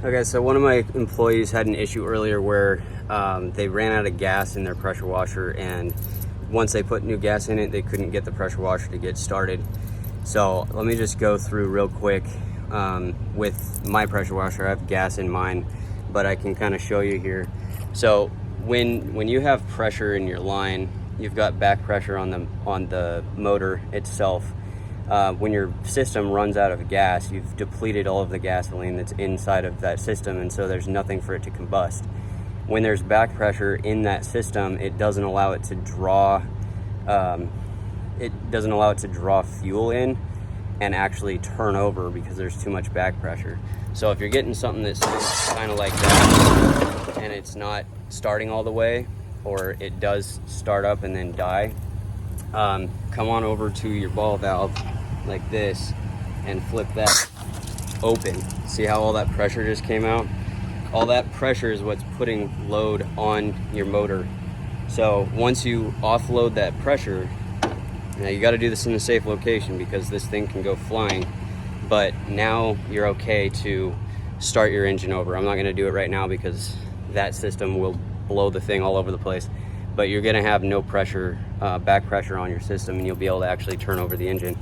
Okay, so one of my employees had an issue earlier where they ran out of gas in their pressure washer, and once they put new gas in it, they couldn't get the pressure washer to get started. So let me just go through real quick with my pressure washer. I have gas in mine, but I can kind of show you here. So when you have pressure in your line, you've got back pressure on the motor itself. When your system runs out of gas, you've depleted all of the gasoline that's inside of that system, and so there's nothing for it to combust. When there's back pressure in that system, it doesn't allow it to draw fuel in and actually turn over because there's too much back pressure. So if you're getting something that's kind of like that and it's not starting all the way, or it does start up and then die, come on over to your ball valve like this and flip that open. See how all that pressure just came out? All that pressure is what's putting load on your motor. So once you offload that pressure, now you got to do this in a safe location because this thing can go flying, but now you're okay to start your engine over. I'm not going to do it right now because that system will blow the thing all over the place, but you're going to have no pressure, back pressure on your system, and you'll be able to actually turn over the engine.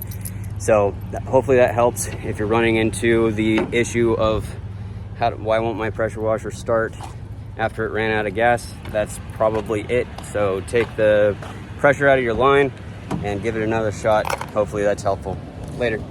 So hopefully that helps. If you're running into the issue of why won't my pressure washer start after it ran out of gas, that's probably it. So take the pressure out of your line and give it another shot. Hopefully that's helpful. Later.